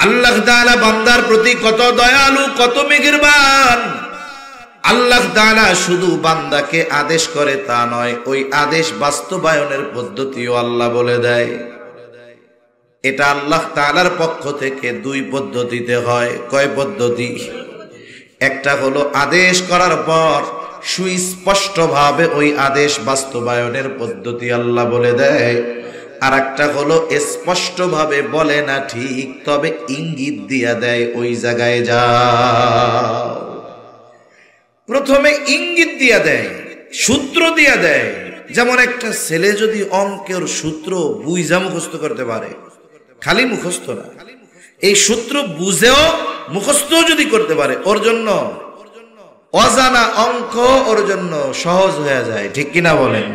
আল্লাহ তাআলা বান্দার প্রতি কত দয়ালু, কত মেহেরবান। আল্লাহ তাআলা শুধু বান্দাকে আদেশ করে তা নয়, ওই আদেশ বাস্তবায়নের পদ্ধতিও আল্লাহ বলে দেয়। এটা আল্লাহ তাআলার পক্ষ থেকে দুই পদ্ধতিতে হয়। কয় পদ্ধতি? একটা হলো আদেশ করার পর সুস্পষ্টভাবে ওই আদেশ বাস্তবায়নের পদ্ধতি আল্লাহ বলে দেয়, আর একটা হলো স্পষ্টভাবে বলে না ঠিক, তবে ইঙ্গিত দিয়া দেয় ওই জায়গায় যাও। প্রথমে ইঙ্গিত দিয়া দেয়, সূত্র দিয়া দেয়। যেমন একটা ছেলে যদি অঙ্কের সূত্র বুঝা মুখস্থ করতে পারে, খালি মুখস্থ না, এই সূত্র বুঝেও মুখস্থ যদি করতে পারে, ওর জন্য অজানা অঙ্ক ওর জন্য সহজ হয়ে যায়। ঠিক কিনা বলেন?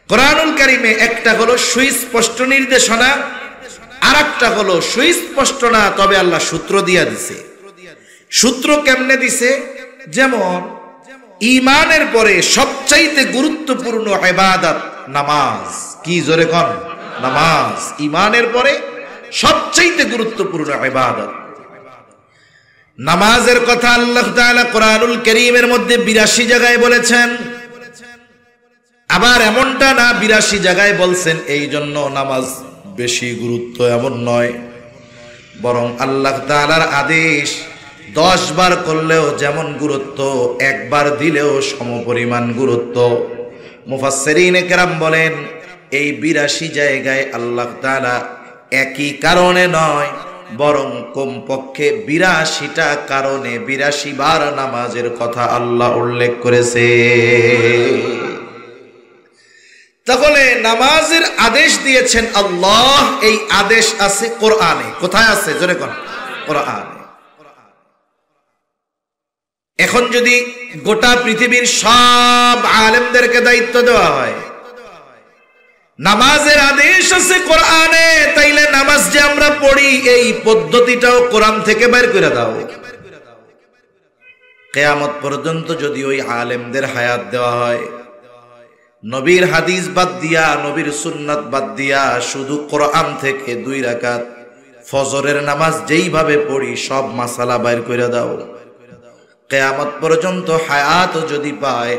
কোরআনুল কারীমে একটা হলো সুস্পষ্ট নির্দেশনা, আর একটা হলো সুস্পষ্ট না, তবে আল্লাহ সূত্র দিয়া দিছে। সূত্র কেমনে দিছে? যেমন ঈমানের পরে সবচাইতে গুরুত্বপূর্ণ ইবাদত নামাজ। কি জোরে কোন? নামাজ। ঈমানের পরে সবচাইতে গুরুত্বপূর্ণ ইবাদত নামাজের কথা আল্লাহ তাআলা কোরআনুল কারীমের মধ্যে ৮২ জায়গায় বলেছেন। আবার এমনটা না ৮২ জায়গায় বলছেন এই জন্য নামাজ বেশি গুরুত্ব, এমন নয়। বরং আল্লাহ তাআলার আদেশ ১০ বার করলেও যেমন গুরুত্ব, একবার দিলেও সমপরিমাণ গুরুত্ব। মুফাসসিরিনে কেরাম বলেন এই ৮২ জায়গায় আল্লাহ তাআলা একই কারণে নয়, বরং কমপক্ষে ৮২টা কারণে ৮২ বার নামাজের কথা আল্লাহ উল্লেখ করেছে। তাহলে নামাজের আদেশ দিয়েছেন আল্লাহ, এই আদেশ আছে কোরআনে। কোথায় আছে? জোরে কোন? কোরআনে। এখন যদি গোটা পৃথিবীর সব আলেমদেরকে দায়িত্ব দেওয়া হয়, নামাজের আদেশ আছে কোরআনে, তাইলে নামাজ যে আমরা পড়ি এই পদ্ধতিটাও কোরআন থেকে বের করে দাও। কিয়ামত পর্যন্ত যদি ওই আলেমদের হায়াত দেওয়া হয়, নবীর হাদিস বাদ দিয়া, নবীর সুন্নাত বাদ দিয়া, শুধু কোরআন থেকে 2 রাকাত ফজরের নামাজ যেইভাবে পড়ি সব মাসালা বের করে দাও, কিয়ামত পর্যন্ত হায়াত যদি পায়,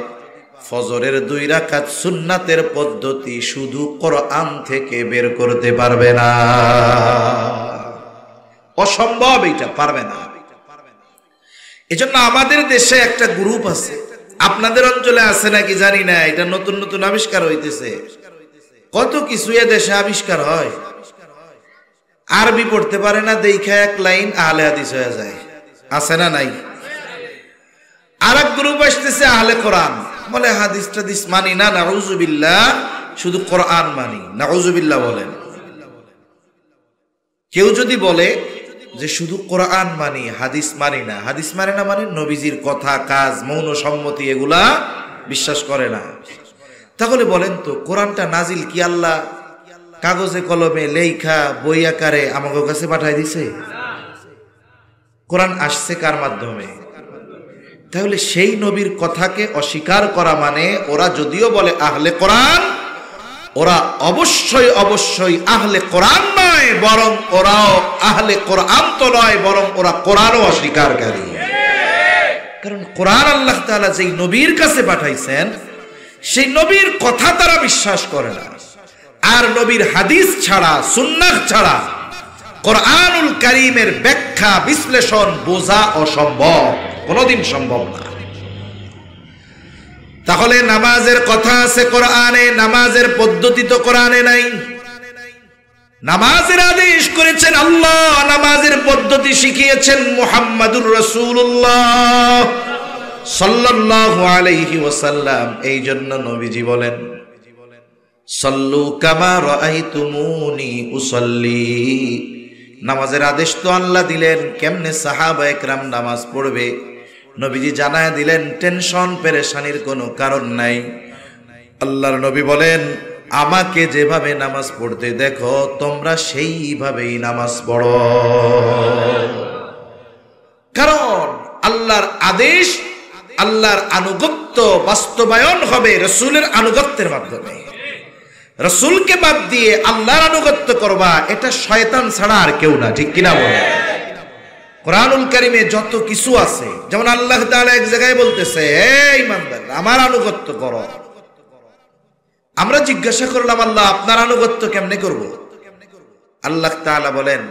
ফজরের 2 রাকাত সুন্নাতের পদ্ধতি শুধু কোরআন থেকে বের করতে পারবে না। অসম্ভব, এটা পারবে না। এজন্য আমাদের দেশে একটা গ্রুপ আছে, আপনাদের অঞ্চলে আছে নাকি জানি না, এটা নতুন নতুন আবিষ্কার হইতেছে। কত কিছু এ দেশে আবিষ্কার হয়, আরবি পড়তে পারে না দেখা এক লাইন আহলে হাদিস হয়ে যায়। আছে না নাই? আর এক গ্রুপ আসতেছে আহলে কোরআন, বলে হাদিস টাদিস মানি না, নাউজুবিল্লাহ, শুধু কোরআন মানি। নাউজুবিল্লাহ বলেন। কেউ যদি বলে যে শুধু কোরআন মানি, হাদিস মানি না, হাদিস মানে না মানে নবীজির কথা, কাজ, মৌন সম্মতি এগুলা বিশ্বাস করে না, তাহলে বলেন তো কোরআনটা নাজিল কি আল্লাহ কাগজে কলমে লেখা বই আকারে আমাদের কাছে পাঠাই দিছে? কোরআন আসছে কার মাধ্যমে? তাহলে সেই নবীর কথাকে অস্বীকার করা মানে, ওরা যদিও বলে আহলে কোরআন, ওরা অবশ্যই অবশ্যই আহলে কোরআন নয়, বরং ওরাও আহলে কোরআন তো নয়, বরং ওরা কোরআনও অস্বীকারকারী। কারণ কোরআন আল্লাহ তাআলা যেই নবীর কাছে পাঠাইছেন, সেই নবীর কথা তারা বিশ্বাস করে না। আর নবীর হাদিস ছাড়া, সুন্নাহ ছাড়া কোরআনুল কারীমের ব্যাখ্যা বিশ্লেষণ বোঝা অসম্ভব, কোনোদিন সম্ভব না। তাহলে নামাজের কথা আছে কোরআনে, নামাজের পদ্ধতি তো কোরআনে নাই। নামাজের আদেশ করেছেন আল্লাহ, নামাজের পদ্ধতি শিখিয়েছেন মুহাম্মাদুর রাসূলুল্লাহ সাল্লাল্লাহু আলাইহি ওয়াসাল্লাম। এই জন্য নবীজি বলেন, সাল্লু কামা রাআইতুমুনি উসাল্লি। নামাজের আদেশ তো আল্লাহ দিলেন, কেমনে সাহাবা একরাম নামাজ পড়বে নবীজি জানায় দিলেন। টেনশন পেরেশানির কোনো কারণ নাই। আল্লাহর নবী বলেন, আমাকে যেভাবে নামাজ পড়তে দেখো তোমরা সেইভাবেই নামাজ পড়ো। কারণ আল্লাহর আদেশ, আল্লাহর আনুগত্য বাস্তবায়ন হবে রাসূলের আনুগত্যের মাধ্যমে। রাসূলকে বাদ দিয়ে আল্লাহর আনুগত্য করবা, এটা শয়তান ছাড়া আর কেউ না, ঠিক কিনা বলে? কোরআনুল কারীমে যত কিছু আছে, যেমন আল্লাহ তাআলা এক জায়গায় বলতেছে, হে ঈমানদার আমার আনুগত্য করো। আমরা জিজ্ঞাসা করলাম, আল্লাহ আপনার আনুগত্য কেমনে করব? আল্লাহ তাআলা বলেন,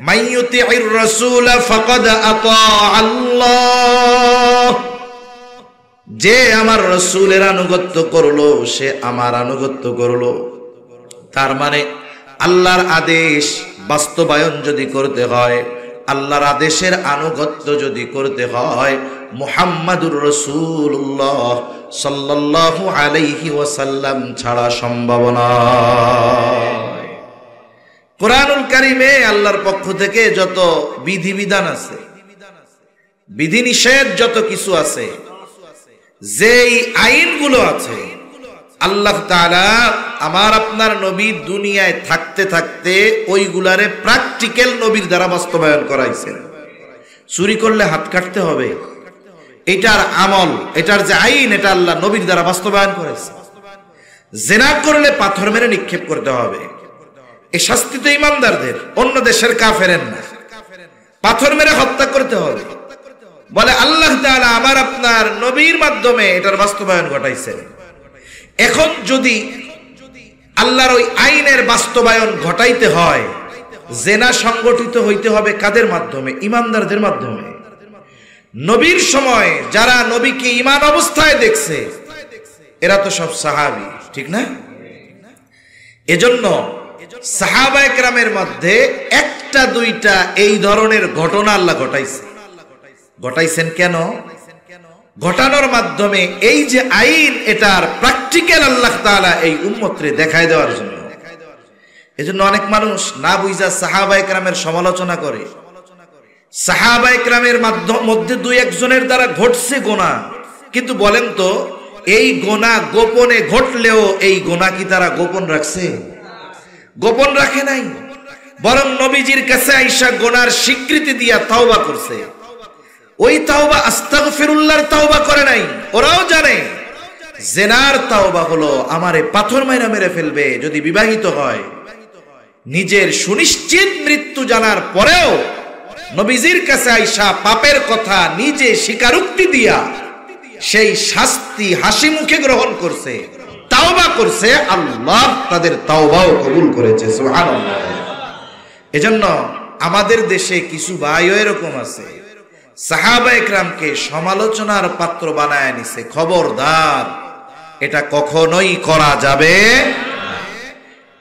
মাইয়ুতি'র রাসূল ফাকাদ আতা আল্লাহ, যে আমার রাসূলের আনুগত্য করলো সে আমার আনুগত্য করলো। তার মানে আল্লাহর আদেশ বাস্তবায়ন যদি করতে হয়, আল্লাহর আদেশের আনুগত্য যদি করতে হয়, মুহাম্মাদুর রাসূলুল্লাহ সাল্লাল্লাহু আলাইহি ওয়াসাল্লাম ছাড়া সম্ভব নয়। কোরআনুল কারীমে আল্লাহর পক্ষ থেকে যত বিধিবিধান আছে, বিধিনিষেধ যত কিছু আছে, যেই আইনগুলো আছে, আল্লাহ তাআলা আমার আপনার নবী দুনিয়ায় থাকতে থাকতে ওইগুলারে প্র্যাকটিক্যাল নবীর দ্বারা বাস্তবায়ন করাইছেন। চুরি করলে হাত কাটতে হবে, এটার আমল, এটার যে আইন, এটা আল্লাহ নবীর দ্বারা বাস্তবায়ন করেছে। জিনা করলে পাথর মেরে নিক্ষেপ করতে হবে, এই শাস্তি তো ইমানদারদের, অন্য দেশের কাফেরের না। পাথর মেরে হত্যা করতে হবে, বলে আল্লাহ তাআলা আমার আপনার নবীর মাধ্যমে এটার বাস্তবায়ন ঘটাইছেন। এখন যদি আল্লাহর ওই আইনের বাস্তবায়ন ঘটাইতে হয়, জিনা সংগঠিত হইতে হবে কাদের মাধ্যমে? ইমানদারদের মাধ্যমে। নবীর সময় যারা নবীকে ঈমান অবস্থায় দেখছে এরা তো সব সাহাবী, ঠিক না? এজন্য সাহাবায়ে কেরামের মধ্যে একটা দুইটা এই ধরনের ঘটনা আল্লাহ ঘটাইছেন। কেন ঘটানোর মাধ্যমে? এই যে আইন, এটার প্র্যাকটিক্যাল আল্লাহ তাআলা এই উম্মতরে দেখায় দেওয়ার জন্য। এজন্য অনেক মানুষ না বুঝা সাহাবায়ে কেরামের সমালোচনা করে। সাহাবায়ে কেরামের মধ্যে দুই একজনের দ্বারা ঘটছে গুনাহ, কিন্তু বলেন তো এই গুনাহ গোপনে ঘটলেও এই গুনাহ কি তারা গোপন রাখছে? গোপন রাখে নাই, বরং নবীজির কাছে আইসা গুনার স্বীকৃতি দিয়া তাওবা করছে। ওই তাওবা আস্তাগফিরুল্লাহর তাওবা করে নাই। ওরাও জানে জিনার তাওবা হলো আমারে পাথর মাইরা মেরে ফেলবে যদি বিবাহিত হয়। নিজের সুনিশ্চিত মৃত্যু জানার পরেও নবীজির কাছে আইসা পাপের কথা নিজে স্বীকারোক্তি দিয়া সেই শাস্তি হাসি মুখে গ্রহণ করছে, তাওবা করছে, আল্লাহ তাদের তাওবাও কবুল করেছে। সুবহানাল্লাহ। এজন্য আমাদের দেশে কিছু ভাইও এরকম আছে, সাহাবায়ে কেরামকে সমালোচনার পাত্র বানায় নিছে। খবরদার, এটা কখনোই করা যাবে।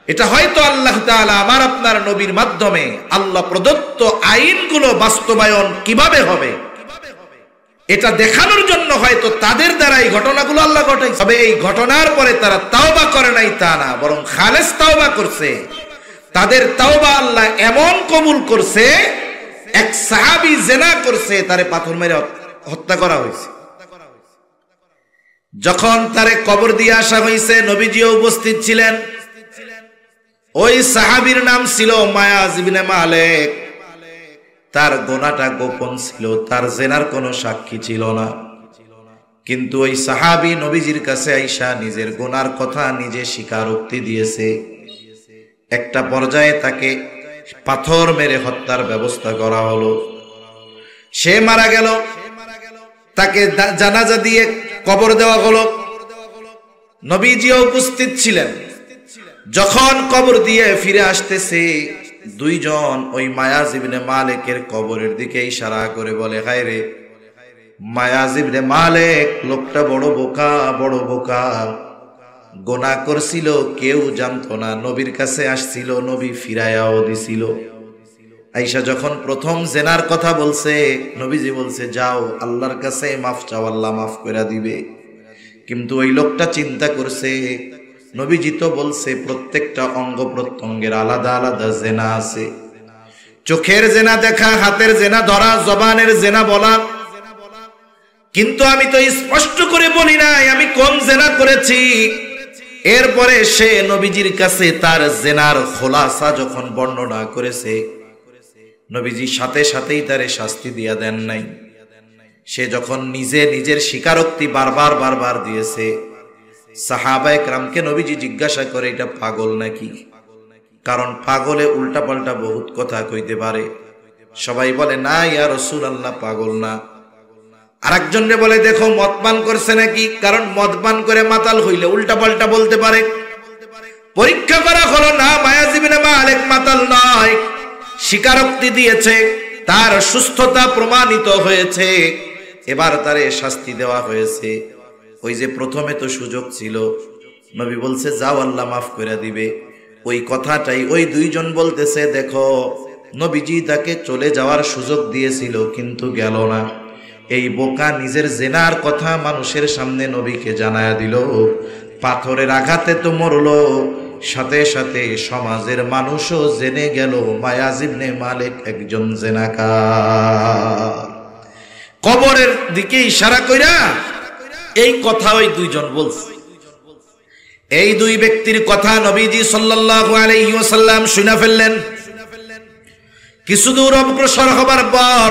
এটা হয়তো আল্লাহ তাআলা আমার আপনার নবীর মাধ্যমে আল্লাহ প্রদত্ত আইনগুলো বাস্তবায়ন কিভাবে হবে এটা দেখানোর জন্য হয়তো তাদের দ্বারা এই ঘটনাগুলো আল্লাহ ঘটাইছে। তবে এই ঘটনার পরে তারা তাওবা করে নাই তা না, বরং খালেস তাওবা করছে। তাদের তাওবা আল্লাহ এমন কবুল করছে, এক সাহাবী জিনা করছে, তারে পাথর মেরে হত্যা করা হয়েছে। যখন তারে কবর দিয়ে আসা হয়েছে, নবীজিও উপস্থিত ছিলেন। ওই সাহাবীর নাম ছিল মায়াজ ইবনে মালিক। তার গুনাহটা গোপন ছিল, তার জিনার কোনো সাক্ষী ছিল না। কিন্তু ওই সাহাবী নবীজির কাছে আইসা নিজের গুনার কথা নিজে স্বীকারোক্তি দিয়েছে। একটা পর্যায়ে তাকে পাথর মেরে হত্যার ব্যবস্থা করা হলো। সে মারা গেল, তাকে জানাজা দিয়ে কবর দেওয়া হলো। নবীজিও উপস্থিত ছিলেন। যখন কবর দিয়ে ফিরে আসতেছে, দুইজন ওই মায়াজ ইবনে মালিকের কবরের দিকে ইশারা করে বলে, হায় রে মায়াজ ইবনে মালিক, লোকটা বড় বোকা, বড় বোকা। গুনাহ করছিল, কেউ জানতো না। নবীর কাছে আসছিল, নবী ফিরায়াও দিছিল। আয়েশা যখন প্রথম জিনার কথা বলছে, নবীজি বলছে যাও আল্লাহর কাছে মাফ চাও, আল্লাহ মাফ করে দিবে। কিন্তু ওই লোকটা চিন্তা করছে, নবীজি তো বলছে প্রত্যেকটা অঙ্গ প্রত্যঙ্গের আলাদা আলাদা জিনা আছে। চোখের জিনা দেখা, হাতের জিনা ধরা, জবানের জিনা বলা, কিন্তু আমি তো স্পষ্ট করে বলি নাই আমি কোন জিনা করেছি। এরপরে সে নবীজির কাছে তার জিনার খোলাসা যখন বর্ণনা করেছে, নবীজি সাথে সাথেই তারে শাস্তি দিয়া দেন নাই। সে যখন নিজে নিজের স্বীকারোক্তি বারবার দিয়েছে, সাহাবায়ে কেরামকে নবীজি জিজ্ঞাসা করে এটা পাগল নাকি, কারণ পাগলে উল্টা পাল্টা বহুত কথা কইতে পারে। সবাই বলে না ইয়া রাসূলুল্লাহ পাগল না। আরেকজনে বলে দেখো মদ পান করছে নাকি, কারণ মদ পান করে মাতাল হইলে উল্টা পাল্টা বলতে পারে। পরীক্ষা করা হলো না, মায়াজ ইবনে মালিক মাতাল নয়, স্বীকারোক্তি দিয়েছে, তার সুস্থতা প্রমাণিত হয়েছে, এবার তারে শাস্তি দেওয়া হয়েছে। ওই যে প্রথমে তো সুযোগ ছিল, নবী বলছে যাও আল্লাহ মাফ করে দিবে, ওই কথাটাই ওই দুইজন বলতেছে দেখো নবীজি তাকে চলে যাওয়ার সুযোগ দিয়েছিল কিন্তু গেল না। এই বোকা নিজের জেনার কথা মানুষের সামনে নবীকে জানায়া দিল, পাথরের আঘাতে তো মরলো, সাথে সাথে সমাজের মানুষও জেনে গেল মায়াজ ইবনে মালিক একজন জেনাকার। কবরের দিকে ইশারা কইরা এই কথা ওই দুইজন বলছে। এই দুই ব্যক্তির কথা নবীজি সাল্লাল্লাহু আলাইহি ওয়াসাল্লাম শুনে ফেললেন। কিছু দূর অগ্রসর হবার পর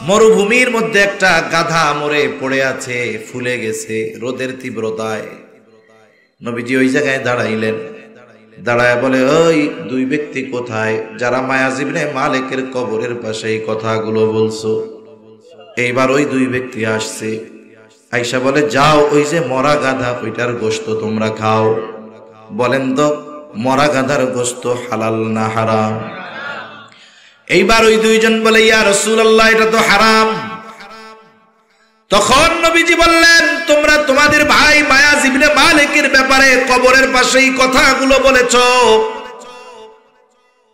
মরুভূমির মধ্যে একটা গাধা মরে পড়ে আছে, ফুলে গেছে রোদের তীব্রতায়। নবীজি ওই জায়গায় দাঁড়াইলেন, দাঁড়ায় বলে ওই দুই ব্যক্তি কোথায় যারা মায়াজ ইবনে মালিকের কবরের পাশে এই কথাগুলো বলছো? এইবার ওই দুই ব্যক্তি আসছে, আয়েশা বলে যাও ওই যে মরা গাধা ওইটার গোশত তোমরা খাও। বলেন তো মরা গাধার গোশত হালাল না হারাম? এইবার ওই দুইজন বলে ইয়া রাসূলুল্লাহ এটা তো হারাম। তখন নবীজি বললেন তোমরা তোমাদের ভাই মায়াজ ইবনে মালিকের ব্যাপারে কবরের পাশেই কথাগুলো বলেছো।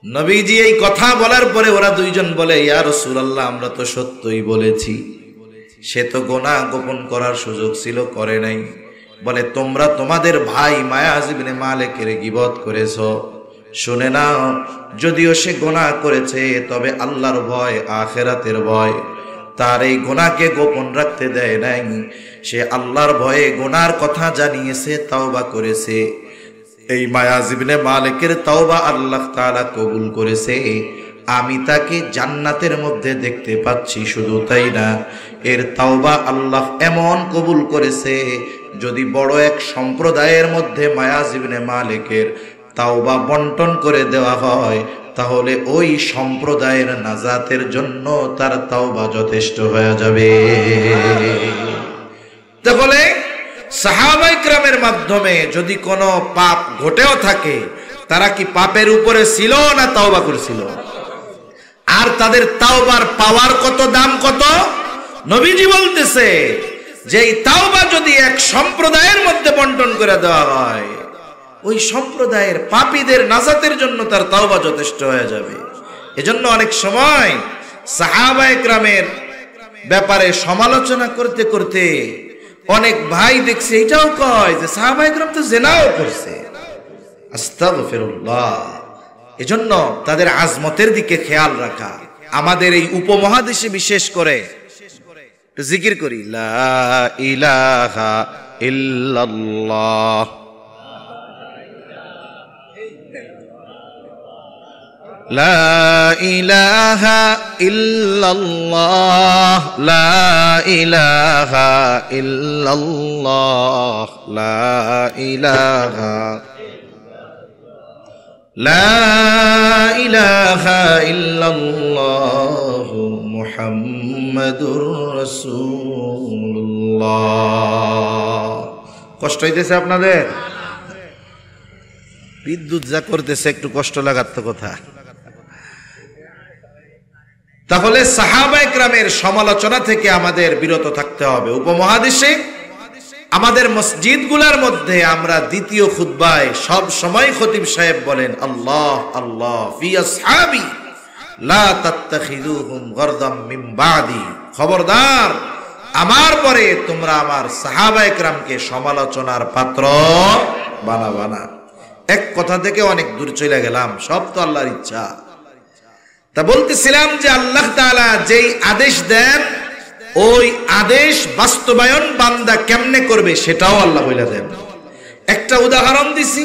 নবীজি এই কথা বলার পরে ওরা দুইজন বলে ইয়া রাসূলুল্লাহ আমরা তো সত্যই বলেছি, সে তো গুনাহ গোপন করার সুযোগ ছিল করে নাই। বলে তোমরা তোমাদের ভাই মায়াজ ইবনে মালিকের গীবত করেছো, শুনে নাও যদিও সে গুনাহ করেছে তবে আল্লাহর ভয় আখিরাতের ভয় তার এই গুনাহকে গোপন রাখতে দেয় নাই। সে আল্লাহর ভয়ে গুনার কথা জানিয়েছে, তাওবা করেছে। এই মায়াজ ইবনে মালিকের তাওবা আল্লাহ তাআলা কবুল করেছে। আমি তাকে জান্নাতের মধ্যে দেখতে পাচ্ছি, শুধু তাই না এর তাওবা আল্লাহ এমন কবুল করেছে যদি বড় এক সম্প্রদায়ের মধ্যে মায়াজ ইবনে মালিকের তাওবা বন্টন করে দেওয়া হয় তাহলে ওই সম্প্রদায়ের নাজাতের জন্য তার তাওবা যথেষ্ট হয়ে যাবে। তাহলে সাহাবায়ে কেরামের মাধ্যমে যদি কোনো পাপ ঘটেও থাকে তারা কি পাপের উপরে ছিল না তাওবা করেছিল? আর তাদের তাওবার পাওয়ার কত, দাম কত? নবীজি বলতেছে যে এই তাওবা যদি এক সম্প্রদায়ের মধ্যে বন্টন করে দেওয়া হয় ওই সম্প্রদায়ের পাপীদের নাজাতের জন্য তার তাওবা যথেষ্ট হয়ে যাবে। এজন্য অনেক সময় সাহাবায়ে কেরামের ব্যাপারে সমালোচনা করতে করতে অনেক ভাই দেখছে এটাও কয় যে সাহাবায়ে কেরাম তো জিনাও করছে। আস্তাগফিরুল্লাহ। এজন্য তাদের আজমতের দিকে খেয়াল রাখা। আমাদের এই উপমহাদেশে বিশেষ করে জিকির করি লা ইলাহা ইল্লাল্লাহ, লা ইলাহা ইল্লাল্লাহ, লা ইলাহা ইল্লাল্লাহ, লা ইলাহা, লা ইলাহা ইল্লাল্লাহ মুহাম্মাদুর রাসূলুল্লাহ। কষ্ট হইতেছে আপনাদের? বিদ্যুৎ যা করতেছে একটু কষ্ট লাগার তো কথা। তাহলে সাহাবায়ে কেরামের সমালোচনা থেকে আমাদের বিরত থাকতে হবে। উপমহাদেশে আমাদের মসজিদগুলোর মধ্যে আমরা দ্বিতীয় খুতবায় সব সময় খতিব সাহেব বলেন আল্লাহ আল্লাহ ফি আসহাবি লা তাত্তাখিযুহুম গারদাম মিন বাদি। খবরদার আমার পরে তোমরা আমার সাহাবায়ে কেরামকে সমালোচনার পাত্র বানাবা না। এক কথা থেকে অনেক দূর চলে গেলাম, সব তো আল্লাহর ইচ্ছা। তা বলতেছিলাম যে আল্লাহ তাআলা যেই আদেশ দেন ওই আদেশ বাস্তবায়ন বান্দা কেমনে করবে সেটাও আল্লাহ বলে দেন। একটা উদাহরণ দিছি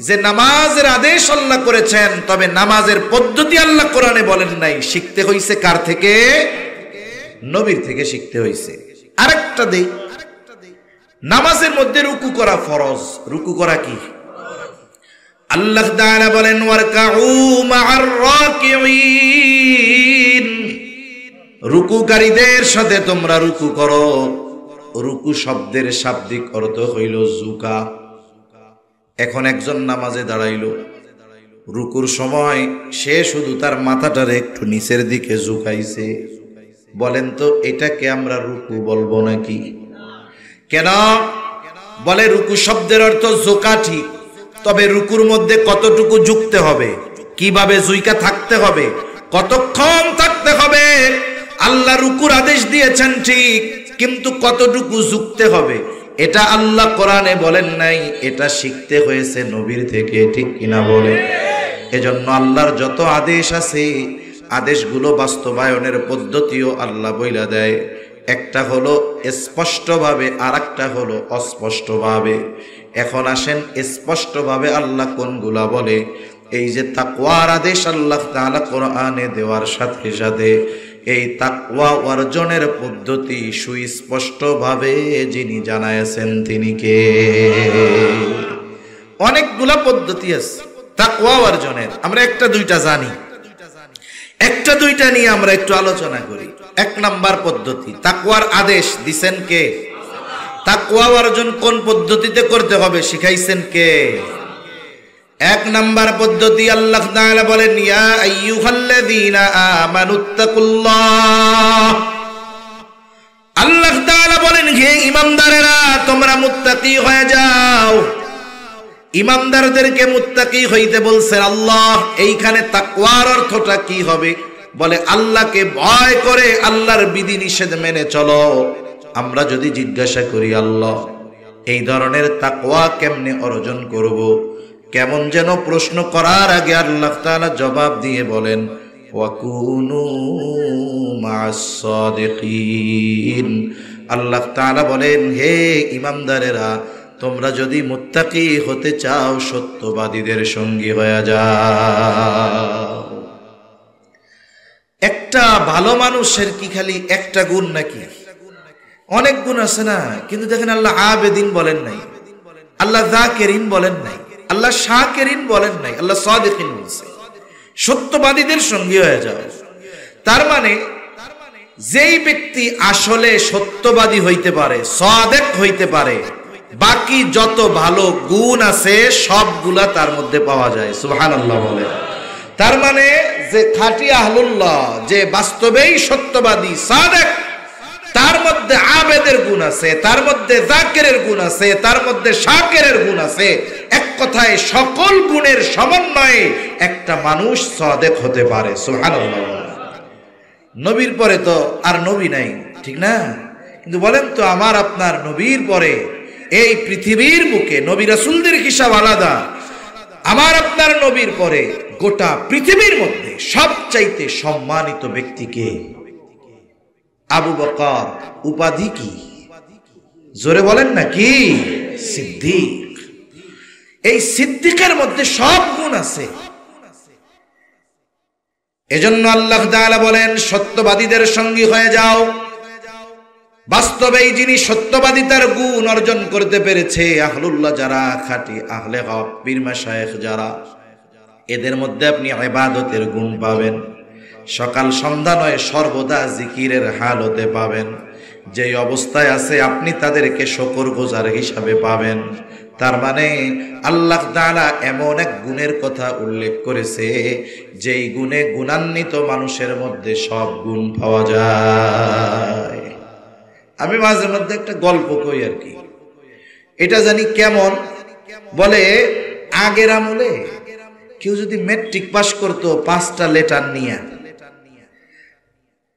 যে নামাজের আদেশ আল্লাহ করেছেন, তবে নামাজের পদ্ধতি আল্লাহ কোরআনে বলেন নাই। শিখতে হইছে কার থেকে? নবীর থেকে শিখতে হইছে। আরেকটা দেই, নামাজের মধ্যে রুকু করা ফরজ। রুকু করা কি? আল্লাহ তাআলা বলেন ওয়ারকাউ মা'আর রাকিঈন, রুকুকারীদের সাথে তোমরা রুকু করো। রুকু শব্দের শাব্দিক অর্থ হইল ঝুঁকা। এখন একজন নামাজে দাঁড়াইলো, রুকুর সময় সে শুধু তার মাথাটারে একটু নিচের দিকে ঝুঁকাইছে। বলেন তো এটাকে আমরা রুকু বলবো নাকি? কেন? বলে রুকু শব্দের অর্থ ঝুঁকা ঠিক, তবে রুকুর মধ্যে কতটুকু ঝুঁকতে হবে, কিভাবে ঝুঁকা থাকতে হবে, কতক্ষণ থাকতে হবে। আল্লাহ রুকুর আদেশ দিয়েছেন ঠিক, কিন্তু কতটুকু ঝুঁকতে হবে এটা আল্লাহ কোরআনে বলেন নাই, এটা শিখতে হয়েছে নবীর থেকে, ঠিক কিনা বলে? এজন্য আল্লাহর যত আদেশ আছে আদেশগুলো বাস্তবায়নের পদ্ধতিও আল্লাহ বইলা দেয়। একটা হলো স্পষ্টভাবে, আর একটা হলো অস্পষ্টভাবে। এখন আসেন স্পষ্টভাবে আল্লাহ কোনগুলা বলে। এই যে তাকওয়ার আদেশ আল্লাহ তাআলা কোরআনে দেওয়ার সাথে সাথে এই তাকওয়া অর্জনের পদ্ধতি সুস্পষ্টভাবে যিনি জানাইছেন তিনি কে? অনেকগুলা পদ্ধতি আছে তাকওয়া অর্জনের, আমরা একটা দুইটা জানি, একটা দুইটা নিয়ে আমরা একটু আলোচনা করি। এক নাম্বার পদ্ধতি, তাকওয়ার আদেশ দিছেন কে? তাকওয়া অর্জন কোন পদ্ধতিতে করতে হবে শিখাইছেন কে? এক নাম্বার পদ্ধতি আল্লাহ তাআলা বলেন ইয়া আইয়ুহাল্লাযীনা আমানুত্তাকুল্লাহ। আল্লাহ তাআলা বলেন হে ঈমানদারেরা তোমরা মুত্তাকি হয়ে যাও। ঈমানদারদেরকে মুত্তাকি হইতে বলছেন আল্লাহ। এইখানে তাকওয়ার অর্থটা কি হবে? বলে আল্লাহকে ভয় করে আল্লাহর বিধি নিষেধ মেনে চলো। আমরা যদি জিজ্ঞাসা করি আল্লাহ এই ধরনের তাকওয়া কেমনে অর্জন করব, কেমন যেন প্রশ্ন করার আগে আল্লাহ তাআলা জবাব দিয়ে বলেন ওয়াকুনু মা'আস সাদিকিন। আল্লাহ তাআলা বলেন হে ঈমানদারেরা তোমরা যদি মুত্তাকি হতে চাও সত্যবাদীদের সঙ্গী হয়ে যাও। একটা ভালো মানুষের কি খালি একটা গুণ নাকি? অনেক গুণ আছে না? কিন্তু দেখেন আল্লাহ আবেদিন বলেন নাই, আল্লাহ যাকিরিন বলেন নাই, আল্লাহ শাকিরিন বলেন নাই, আল্লাহ সাদিকিন বলছে। সত্যবাদীদের সঙ্গী হয়ে যাও। তার মানে যেই ব্যক্তি আসলে সত্যবাদী হইতে পারে, সাদিক হইতে পারে, বাকি যত ভালো গুণ আছে সবগুলা তার মধ্যে পাওয়া যায়। সুবহানাল্লাহ বলে। তার মানে যে খাঁটি আহলুল্লাহ, যে বাস্তবেই সত্যবাদী সাদিক, তার মধ্যে আবেদের গুণ আছে, তার মধ্যে যাকিরের গুণ আছে, তার মধ্যে শাকিরের গুণ আছে। এক কথায় সকল গুণের সমন্বয়ে একটা মানুষ সাদিক হতে পারে। সুবহানাল্লাহ। নবীর পরে তো আর নবী নাই, ঠিক না? কিন্তু বলেন তো আমার আপনার নবীর পরে এই পৃথিবীর বুকে নবী রাসূলদের হিসাব আলাদা। আমার আপনার নবীর পরে গোটা পৃথিবীর মধ্যে সবচাইতে সম্মানিত ব্যক্তিকে আবু বকর। উপাধি কি? জোরে বলেন না কি? সিদ্দিক। এই সিদ্দিকের মধ্যে সব গুণ আছে। এজন্য আল্লাহ তাআলা বলেন সত্যবাদীদের সঙ্গী হয়ে যাও। বাস্তবেই যিনি সত্যবাদিতার গুণ অর্জন করতে পেরেছে, আহলুল্লাহ যারা, খাঁটি আহলে হক, পীর মাশায়েখ যারা, এদের মধ্যে আপনি ইবাদতের গুণ পাবেন। সকাল সন্ধ্যা নয় সর্বদা জিকিরের হালতে পাবেন। যেই অবস্থায় আছে আপনি তাদেরকে শুকরগুজার হিসাবে পাবেন। তার মানে আল্লাহ তাআলা এমন এক গুণের কথা উল্লেখ করেছে যেই গুণে গুণান্বিত মানুষের মধ্যে সব গুণ পাওয়া যায়। আমি মাঝে মধ্যে একটা গল্প কই আর কি, এটা জানি কেমন। বলে আগের আমলে কেউ যদি ম্যাট্রিক পাস করতো 5টা লেটার নিয়ে,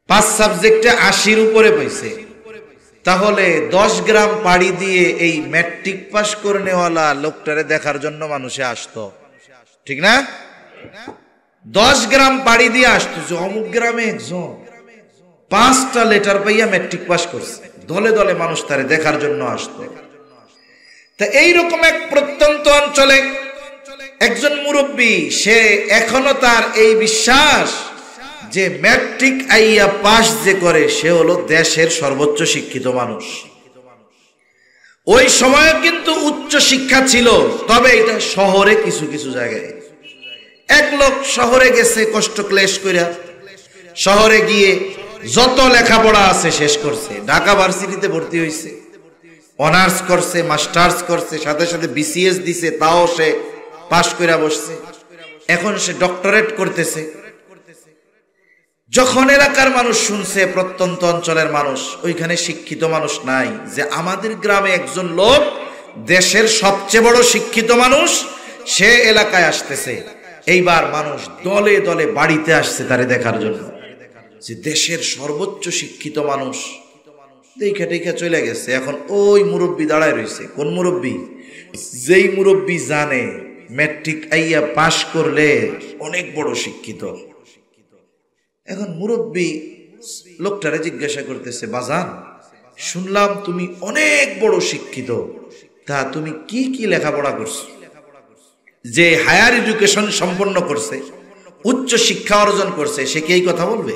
5 সাবজেক্টে 80-র উপরে পাইছে, তাহলে 10 গ্রাম পাড়ি দিয়ে এই ম্যাট্রিক পাস করে নেওয়ালা লোকটারে দেখার জন্য মানুষে আসতো, ঠিক না? 10 গ্রাম পাড়ি দিয়ে আসতো যে অমুক গ্রামে একজন 5টা লেটার পাইয়া ম্যাট্রিক পাস করছে। দলে দলে মানুষ তারে দেখার জন্য আসতো। তা এইরকম এক প্রত্যন্ত অঞ্চলে একজন মুরব্বী, সে এখনো তার এই বিশ্বাস যে ম্যাট্রিক আইয়া পাস যে করে সে হলো দেশের সর্বোচ্চ শিক্ষিত মানুষ। ওই সময় কিন্তু উচ্চ শিক্ষা ছিল, তবে এটা শহরে কিছু কিছু জায়গায়। এক লোক শহরে গেছে কষ্ট ক্লেশ কইরা, শহরে গিয়ে যত লেখাপড়া আছে শেষ করছে, ঢাকা ভার্সিটিতে ভর্তি হয়েছে, অনার্স করছে, মাস্টার্স করছে, সাথে সাথে বিসিএস দিছে, তাও সে পাশ কইরা বসছে। এখন সে ডক্টরেট করতেছে। যখন এলাকার মানুষ শুনছে, প্রত্যন্ত অঞ্চলের মানুষ, ওইখানে শিক্ষিত মানুষ নাই, যে আমাদের গ্রামে একজন লোক দেশের সবচেয়ে বড় শিক্ষিত মানুষ সে এলাকায় আসতেছে, এইবার মানুষ দলে দলে বাড়িতে আসছে তারে দেখার জন্য, যে দেশের সর্বোচ্চ শিক্ষিত মানুষ। দেখে দেখে চলে গেছে। এখন ওই মুরব্বী দাঁড়ায় রয়েছে। কোন মুরব্বী? যেই মুরব্বী জানে ম্যাট্রিক আইয়া পাশ করলে অনেক বড় শিক্ষিত। এখন মুরব্বী লোকটারে জিজ্ঞাসা করতেছে, বাজান শুনলাম তুমি অনেক বড় শিক্ষিত, তা তুমি কি কি লেখাপড়া করছো? যে হায়ার এডুকেশন সম্পন্ন করছে, উচ্চ শিক্ষা অর্জন করছে, সে কি এই কথা বলবে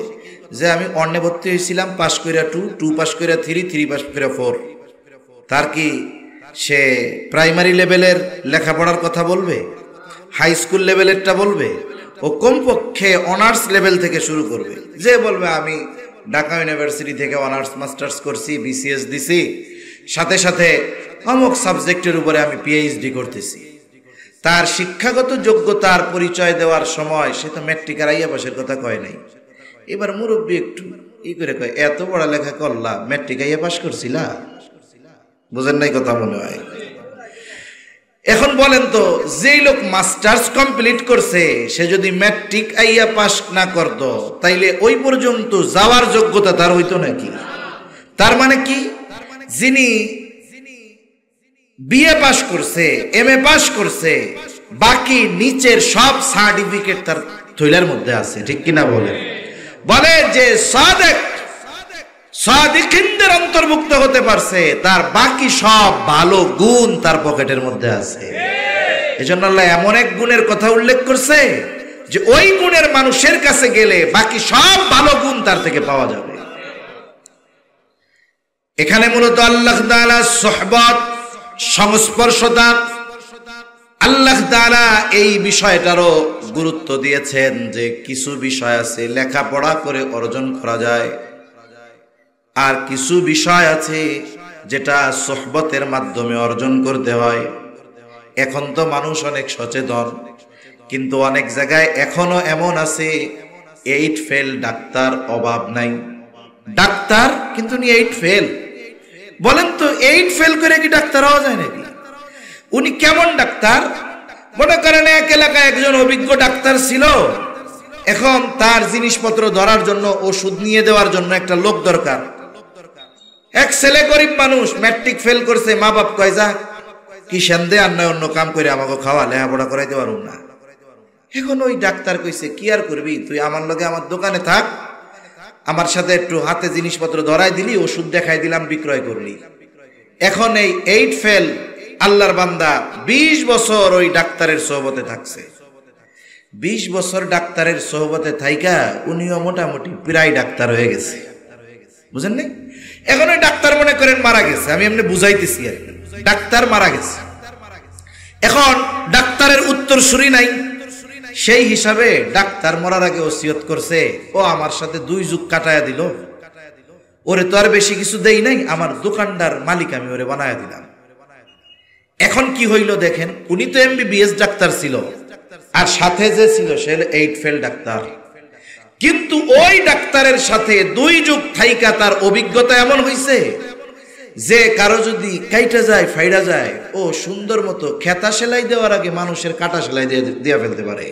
যে আমি অন্যে ভর্তি হয়েছিলাম, পাশ কইরা 2, 2 পাশ কইরা 3, 3 পাশ কইরা 4? তার কি সে প্রাইমারি লেভেলের লেখাপড়ার কথা বলবে? হাই স্কুল লেভেলেরটা বলবে? ও কমপক্ষে অনার্স লেভেল থেকে শুরু করবে। যে বলবে আমি ঢাকা ইউনিভার্সিটি থেকে অনার্স মাস্টার্স করছি, বিসিএস দিছি, সাথে সাথে অমুক সাবজেক্টের উপরে আমি পিএইচডি করতেছি। তার শিক্ষাগত যোগ্যতার পরিচয় দেওয়ার সময় সে তো ম্যাট্রিক আর আইয়া পাশের কথা কয় নাই। এবার মুরব্বী একটু ই করে কয়, এত পড়ালেখা করলা, ম্যাট্রিক আইয়া পাশ করছিলা? বুঝেন নাই কথা মনে হয়। এখন বলেন তো, যেই লোক মাস্টার্স কমপ্লিট করছে সে যদি ম্যাট্রিক আইয়া পাস না করত, তাইলে ওই পর্যন্ত যাওয়ার যোগ্যতা তার হইতো নাকি? তার মানে কি, যিনি বিএ পাস করছে, এমএ পাস করছে, বাকি নিচের সব সার্টিফিকেট তার থৈলার মধ্যে আছে, ঠিক কিনা বলেন? বলে যে সাদিকিনদের অন্তর্ভুক্ত হতে পারছে, তার বাকি সব ভালো গুণ তার পকেটের মধ্যে আছে। এজন্য আল্লাহ এমন এক গুণের কথা উল্লেখ করছে যে ওই গুণের মানুষের কাছে গেলে বাকি সব ভালো গুণ তার থেকে পাওয়া যাবে। এখানে মূলত আল্লাহ তাআলা সুহবত, সংস্পর্শতা, আল্লাহ তাআলা এই বিষয়টারও গুরুত্ব দিয়েছেন যে কিছু বিষয় আছে লেখাপড়া করে অর্জন করা যায়, আর কিছু বিষয় আছে যেটা সুহবতের মাধ্যমে অর্জন করতে হয়। এখন তো মানুষ অনেক সচেতন, কিন্তু অনেক জায়গায় এখনো এমন আছে 8 ফেল ডাক্তার অভাব নাই। ডাক্তার কিন্তু 8 ফেল। বলেন তো 8 ফেল করে কি ডাক্তার হওয়া যায় নাকি? উনি কেমন ডাক্তার? মনে করেন এক এলাকায় একজন অভিজ্ঞ ডাক্তার ছিল, এখন তার জিনিসপত্র ধরার জন্য, ওষুধ নিয়ে দেওয়ার জন্য একটা লোক দরকার। এক ছেলে গরিব মানুষ, ম্যাট্রিক ফেল করছে, মা বাপ কয় যা কি সেন্দে আর নয় অন্য কাম করে আমাকে খাওয়া, লেখাপড়া করাইতে পারুন না। এখন ওই ডাক্তার কইছে কি আর করবি, তুই আমার লগে আমার দোকানে থাক, আমার সাথে একটু হাতে জিনিসপত্র ধরাই দিলি, ওষুধ দেখাই দিলাম, বিক্রয় করলি। এখন এই 8 ফেল আল্লাহর বান্দা 20 বছর ওই ডাক্তারের সোহবতে থাকছে। 20 বছর ডাক্তারের সোহবতে থাইকা উনিও মোটামুটি প্রায় ডাক্তার হয়ে গেছে। বুঝেন নাই? এখন ওই ডাক্তার মনে করেন মারা গেছে, আমি এমনি বুঝাইতেছি আর কি, ডাক্তার মারা গেছে। এখন ডাক্তারের উত্তরসূরি নাই, সেই হিসাবে ডাক্তার মরার আগে ওসিয়ত করছে, ও আমার সাথে 2 যুগ কাটায়া দিল, ওরে তো আর বেশি কিছু দেই নাই, আমার দোকানদার মালিক আমি ওরে বানায়া দিলাম। এখন কি হইল দেখেন, উনি তো এমবিবিএস ডাক্তার ছিল, আর সাথে যে ছিল সে 8 ফেল ডাক্তার। কিন্তু ওই ডাক্তারের সাথে 2 যুগ থাইকা তার অভিজ্ঞতা এমন হইছে যে কারো যদি কাইটা যায়, ফাইডা যায়, ও সুন্দর মতো খেতা সেলাই দেওয়ার আগে মানুষের কাটা সেলাই দিয়ে ফেলতে পারে।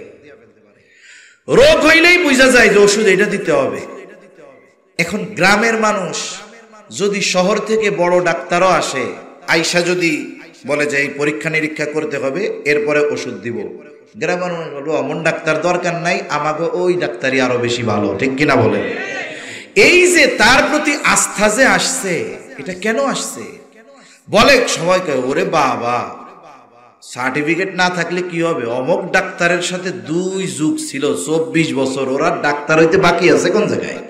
রোগ হইলেই বুঝা যায় যে ওষুধ এটা দিতে হবে। এখন গ্রামের মানুষ যদি শহর থেকে বড় ডাক্তারও আসে, আইসা যদি বলে যে এই পরীক্ষা নিরীক্ষা করতে হবে, এরপরে ওষুধ দিব, গ্রামের মানুষ বলবো অমন ডাক্তার দরকার নাই, আমাকে ওই ডাক্তারই আরো বেশি ভালো, ঠিক কিনা বলে? এই যে তার প্রতি আস্থা যে আসছে, এটা কেন আসছে? বলে সবাই কয় ওরে বাবা, সার্টিফিকেট না থাকলে কি হবে, অমুক ডাক্তারের সাথে 2 যুগ ছিল, 24 বছর, ওরা ডাক্তার হইতে বাকি আছে কোন জায়গায়?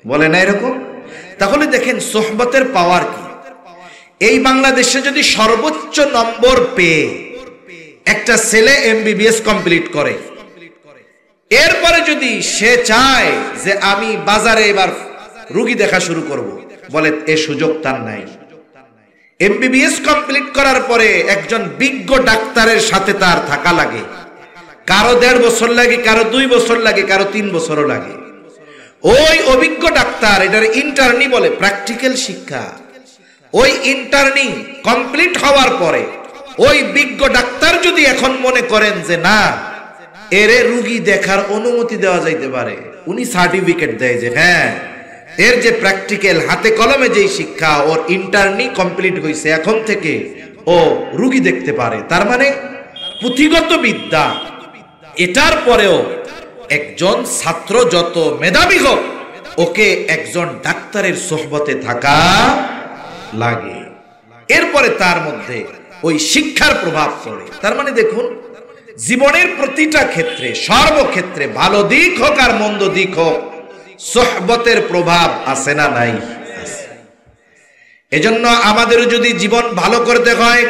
বলে না এরকম? তাহলে দেখেন সোহবতের পাওয়ার কি। এই বাংলাদেশে যদি সর্বোচ্চ নম্বর পেয়ে একটা ছেলে এমবিবিএস কমপ্লিট করে, এরপরে যদি সে চায় যে আমি বাজারে এবার রোগী দেখা শুরু করব, বলে এ সুযোগ তার নাই। এমবিবিএস কমপ্লিট করার পরে একজন বিজ্ঞ ডাক্তারের সাথে তার থাকা লাগে, কারো 1.5 বছর লাগে, কারো 2 বছর লাগে, কারো 3 বছরও লাগে। ওই অভিজ্ঞ ডাক্তার, এটার ইন্টার্নি বলে, প্র্যাকটিক্যাল শিক্ষা। ওই ইন্টার্নি কমপ্লিট হওয়ার পরে ওই বিজ্ঞ ডাক্তার যদি এখন মনে করেন যে না, এরে রোগী দেখার অনুমতি দেওয়া যাইতে পারে, উনি সার্টিফিকেট দেয় যে হ্যাঁ, এর যে প্র্যাকটিক্যাল হাতে কলমে যেই শিক্ষা, ওর ইন্টার্নি কমপ্লিট হয়েছে, এখন থেকে ও রোগী দেখতে পারে, তার মানে পুঁথিগত বিদ্যা। এটার পরেও একজন ছাত্র যত মেধাবী হোক, ওকে একজন ডাক্তারের সোহবতে থাকা লাগে, এরপরে তার মধ্যে ওই শিক্ষার প্রভাব পড়ে। তার মানে দেখুন, জীবনের প্রতিটা ক্ষেত্রে, সর্বক্ষেত্রে, ভালো দিক হোক আর মন্দ দিক হোক, সোহবতের প্রভাব আছে না নাই? এজন্য আমাদের যদি জীবন ভালো করতে হয়,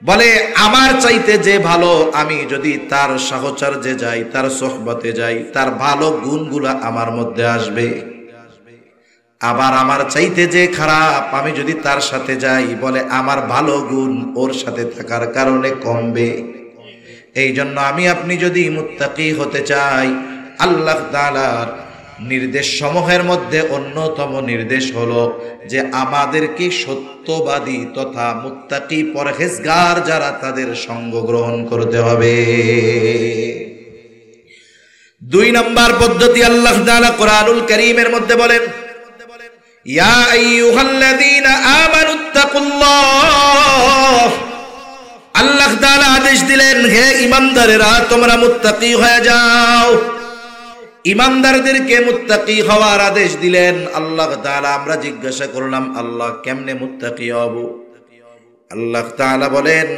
বলে আমার চাইতে যে ভালো, আমি যদি তার সাহচর্যে যাই, তার সোহবতে যাই, তার ভালো গুণগুলা আমার মধ্যে আসবে। আবার আমার চাইতে যে খারাপ, আমি যদি তার সাথে যাই, বলে আমার ভালো গুণ ওর সাথে থাকার কারণে কমবে। এই জন্য আমি আপনি যদি মুত্তাকি হতে চাই, আল্লাহ তাআলার নির্দেশ সমূহের মধ্যে অন্যতম নির্দেশ হলো যে আমাদেরকে সত্যবাদী তথা মুত্তাকি পরহেজগার যারা, তাদের সঙ্গ গ্রহণ করতে হবে। 2 নম্বর পদ্ধতি আল্লাহ তাআলা কোরআনুল কারীমের মধ্যে বলেন, ইয়া আইয়ুহাল্লাযীনা আমানুত্তাকুল্লাহ। আল্লাহ তাআলা আদেশ দিলেন, হে ঈমানদারেরা, তোমরা মুত্তাকি হয়ে যাও। ঈমানদারদেরকে মুত্তাকি হওয়ার আদেশ দিলেন আল্লাহ তাআলা। আমরা জিজ্ঞাসা করলাম, আল্লাহ কেমনে মুত্তাকি হব? আল্লাহ তাআলা বলেন,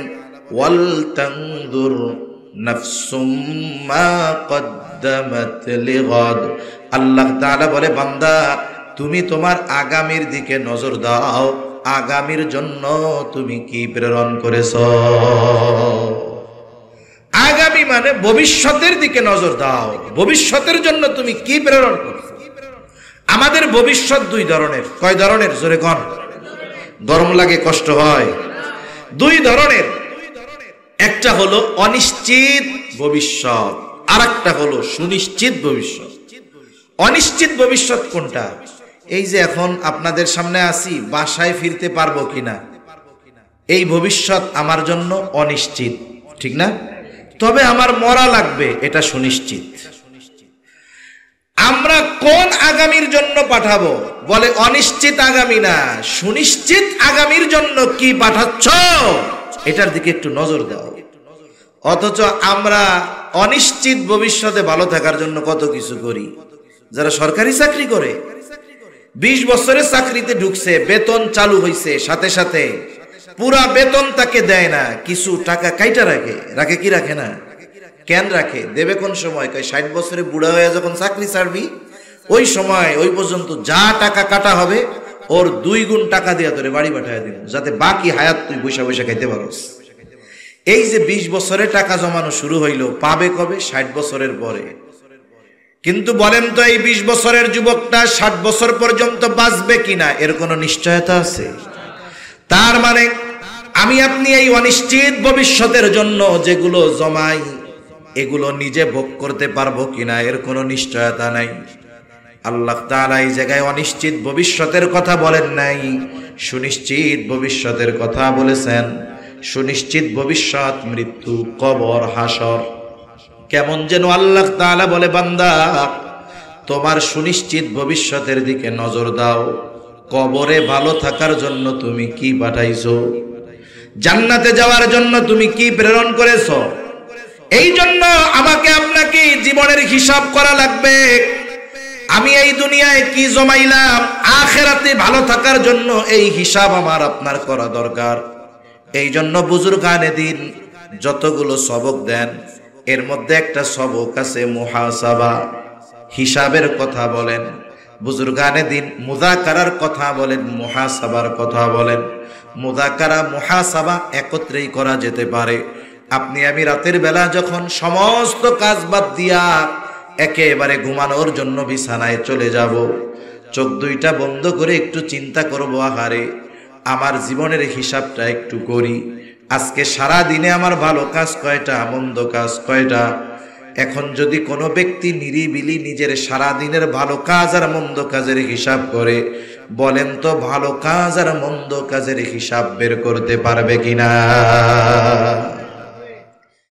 ওয়াল তানজুর নাফসুম মা কদ্দামাত লিগাদ। আল্লাহ তাআলা বলে, বান্দা তুমি তোমার আগামীর দিকে নজর দাও, আগামীর জন্য তুমি কি প্রেরণ করেছো। আগামী মানে ভবিষ্যতের দিকে নজর দাও, ভবিষ্যতের জন্য তুমি কি প্রেরণ করছো। আমাদের ভবিষ্যৎ 2 ধরনের। কয় ধরনের? জোরে কোন। গরম লাগে, কষ্ট হয়। 2 ধরনের। একটা হলো অনিশ্চিত ভবিষ্যৎ, আর একটা হলো সুনিশ্চিত ভবিষ্যৎ। অনিশ্চিত ভবিষ্যৎ কোনটা? এই যে এখন আপনাদের সামনে আসি, বাসায় ফিরতে পারবো কিনা, এই ভবিষ্যৎ আমার জন্য অনিশ্চিত, ঠিক না? তবে আমার মরা লাগবে, এটা সুনিশ্চিত। আমরা কোন আগামীর জন্য পাঠাবো? বলে অনিশ্চিত আগামী না, সুনিশ্চিত আগামীর জন্য কি পাঠাচ্ছ, এটার দিকে একটু নজর দাও। অথচ আমরা অনিশ্চিত ভবিষ্যতে ভালো থাকার জন্য কত কিছু করি। যারা সরকারি চাকরি করে, 20 বছরের চাকরিতে ঢুকছে, বেতন চালু হয়েছে, সাথে সাথে পুরা বেতন তাকে দেয় না, কিছু টাকা কাইটা রাখে। রাখে কি রাখে না? কেন রাখে? দেবে কোন সময়? 60 বছরে বুড়া হয়ে যখন চাকরি ছাড়বি, ওই সময় ওই পর্যন্ত যা টাকা কাটা হবে, ওর 2 গুণ টাকা দিয়ে তোরে বাড়ি পাঠায় দিব, যাতে বাকি হায়াত তুই বৈশা বৈশা খাইতে পারোস। এই যে 20 বছরে টাকা জমানো শুরু হইলো, পাবে কবে? 60 বছরের পরে। কিন্তু বলেন তো, এই 20 বছরের যুবকটা 60 বছর পর্যন্ত বাঁচবে কিনা, এর কোনো নিশ্চয়তা আছে? তার মানে আমি আপনি এই অনিশ্চিত ভবিষ্যতের জন্য যেগুলো জমাই, এগুলো নিজে ভোগ করতে পারবো কিনা, এর কোনো নিশ্চয়তা নাই। আল্লাহ তাআলা এই জায়গায় অনিশ্চিত ভবিষ্যতের কথা বলেন নাই, সুনিশ্চিত ভবিষ্যতের কথা বলেছেন। সুনিশ্চিত ভবিষ্যৎ মৃত্যু, কবর, হাসর। কেমন যেন আল্লাহ তাআলা বলে, বান্দা তোমার সুনিশ্চিত ভবিষ্যতের দিকে নজর দাও। কবরে ভালো থাকার জন্য তুমি কি পাঠাইছো? জান্নাতে যাওয়ার জন্য তুমি কি প্রেরণ করেছো? এই জন্য আমাকে আপনাকে জীবনের হিসাব করা লাগবে। আমি এই দুনিয়ায় কি জমাইলাম, আখিরাতে ভালো থাকার জন্য এই হিসাব আমার আপনার করা দরকার। এই জন্য বুজুর্গানে দিন যতগুলো সবক দেন, এর মধ্যে একটা সবক আছে মুহাসাবা, হিসাবের কথা বলেন। বুজুর্গানে দিন মুযাকারার কথা বলেন, মুহাসাবার কথা বলেন। মুযাকারা মুহাসাবা একত্রেই করা যেতে পারে। আপনি আমি রাতের বেলা যখন সমস্ত কাজ বাদ দিয়া একেবারে ঘুমানোর জন্য বিছানায় চলে যাব, চোখ দুইটা বন্ধ করে একটু চিন্তা করব, আহারে আমার জীবনের হিসাবটা একটু করি। আজকে সারা দিনে আমার ভালো কাজ কয়টা, মন্দ কাজ কয়টা। এখন যদি কোনো ব্যক্তি নিরিবিলি নিজের সারা দিনের ভালো কাজ আর মন্দ কাজের হিসাব করে, বলেন তো ভালো কাজ আর মন্দ কাজের হিসাব বের করতে পারবে কিনা?